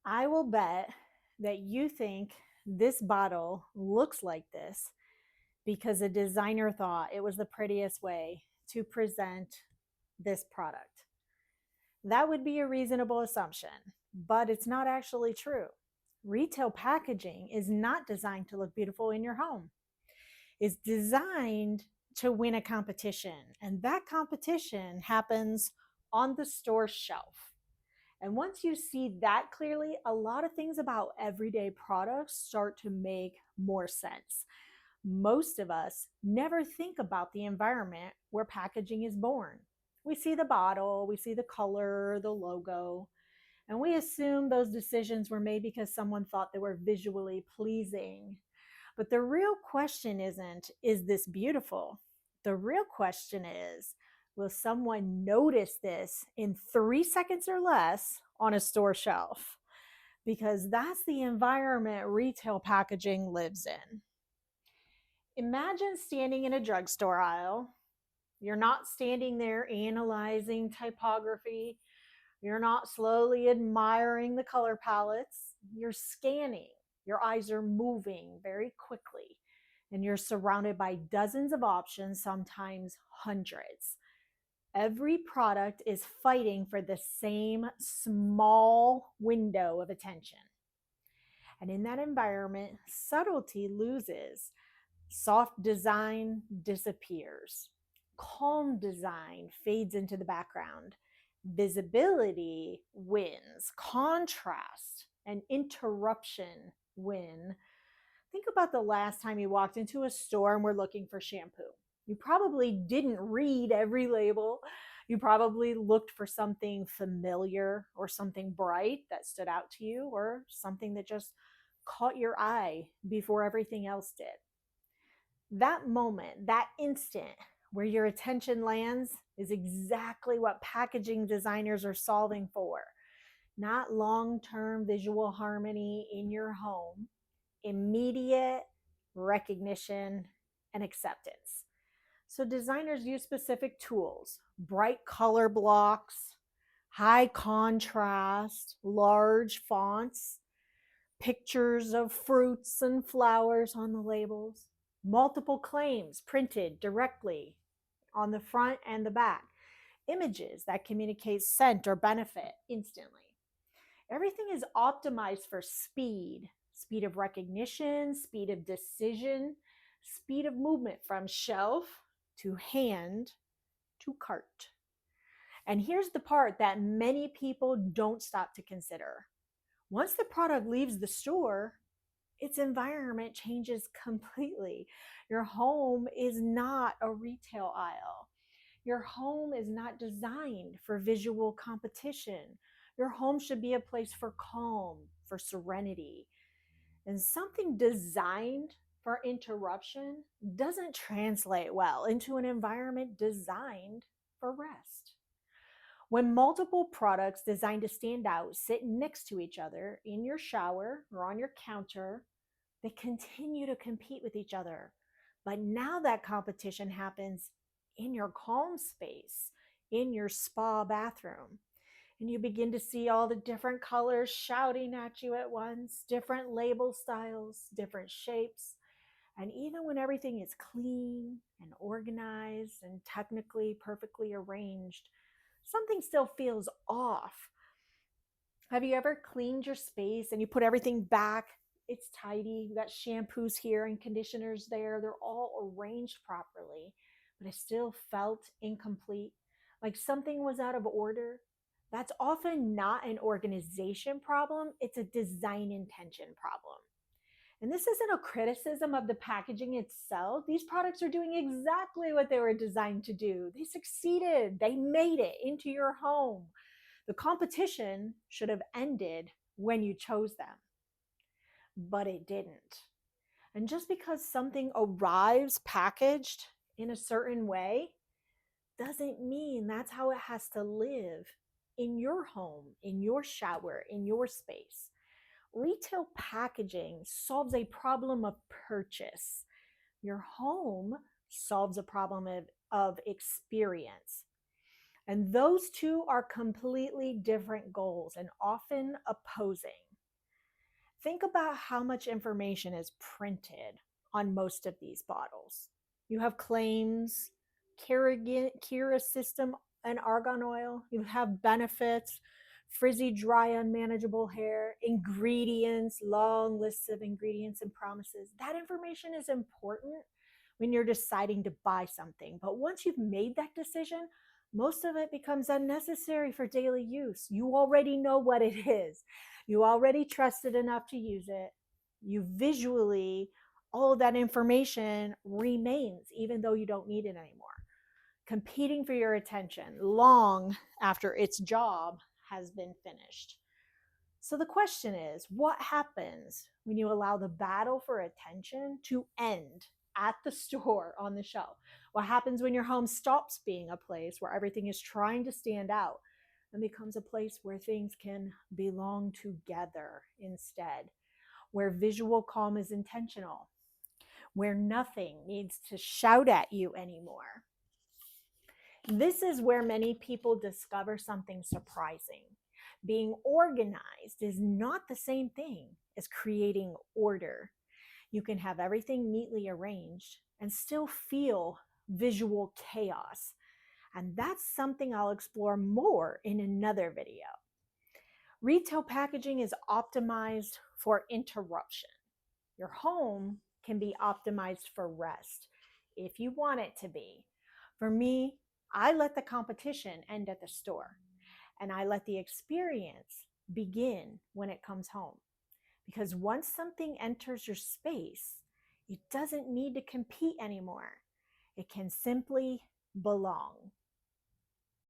I will bet that you think this bottle looks like this because a designer thought it was the prettiest way to present this product. That would be a reasonable assumption, but it's not actually true. Retail packaging is not designed to look beautiful in your home. It's designed to win a competition, and that competition happens on the store shelf. And once you see that clearly, a lot of things about everyday products start to make more sense. Most of us never think about the environment where packaging is born. We see the bottle, we see the color, the logo, and we assume those decisions were made because someone thought they were visually pleasing. But the real question isn't, is this beautiful? The real question is, will someone notice this in 3 seconds or less on a store shelf? Because that's the environment retail packaging lives in. Imagine standing in a drugstore aisle. You're not standing there analyzing typography. You're not slowly admiring the color palettes. You're scanning. Your eyes are moving very quickly, and you're surrounded by dozens of options, sometimes hundreds. Every product is fighting for the same small window of attention. And in that environment, subtlety loses. Soft design disappears. Calm design fades into the background. Visibility wins. Contrast and interruption win. Think about the last time you walked into a store and were looking for shampoo. You probably didn't read every label. You probably looked for something familiar or something bright that stood out to you or something that just caught your eye before everything else did. That moment, that instant where your attention lands is exactly what packaging designers are solving for. Not long term visual harmony in your home, immediate recognition and acceptance. So, designers use specific tools, bright color blocks, high contrast, large fonts, pictures of fruits and flowers on the labels, multiple claims printed directly on the front and the back, images that communicate scent or benefit instantly. Everything is optimized for speed, speed of recognition, speed of decision, speed of movement from shelf to hand to cart. And here's the part that many people don't stop to consider. Once the product leaves the store, its environment changes completely. Your home is not a retail aisle. Your home is not designed for visual competition. Your home should be a place for calm, for serenity. And something designed for interruption doesn't translate well into an environment designed for rest. When multiple products designed to stand out sit next to each other in your shower or on your counter, they continue to compete with each other. But now that competition happens in your calm space, in your spa bathroom. And you begin to see all the different colors shouting at you at once, different label styles, different shapes. And even when everything is clean and organized and technically perfectly arranged, something still feels off. Have you ever cleaned your space and you put everything back? It's tidy. You got shampoos here and conditioners there. They're all arranged properly, but it still felt incomplete, like something was out of order. That's often not an organization problem, it's a design intention problem. And this isn't a criticism of the packaging itself. These products are doing exactly what they were designed to do. They succeeded, they made it into your home. The competition should have ended when you chose them, but it didn't. And just because something arrives packaged in a certain way doesn't mean that's how it has to live in your home, in your shower, in your space. Retail packaging solves a problem of purchase. Your home solves a problem of experience. And those two are completely different goals and often opposing. Think about how much information is printed on most of these bottles. You have claims, Kira system, and argan oil. You have benefits, frizzy, dry, unmanageable hair, ingredients, long lists of ingredients and promises. That information is important when you're deciding to buy something. But once you've made that decision, most of it becomes unnecessary for daily use. You already know what it is. You already trust it enough to use it. You visually, all of that information remains, even though you don't need it anymore, competing for your attention long after its job has been finished. So the question is, what happens when you allow the battle for attention to end at the store on the shelf? What happens when your home stops being a place where everything is trying to stand out and becomes a place where things can belong together instead, where visual calm is intentional, where nothing needs to shout at you anymore? This is where many people discover something surprising. Being organized is not the same thing as creating order. You can have everything neatly arranged and still feel visual chaos. And that's something I'll explore more in another video. Retail packaging is optimized for interruption. Your home can be optimized for rest if you want it to be. For me, I let the competition end at the store, and I let the experience begin when it comes home. Because once something enters your space, it doesn't need to compete anymore. It can simply belong.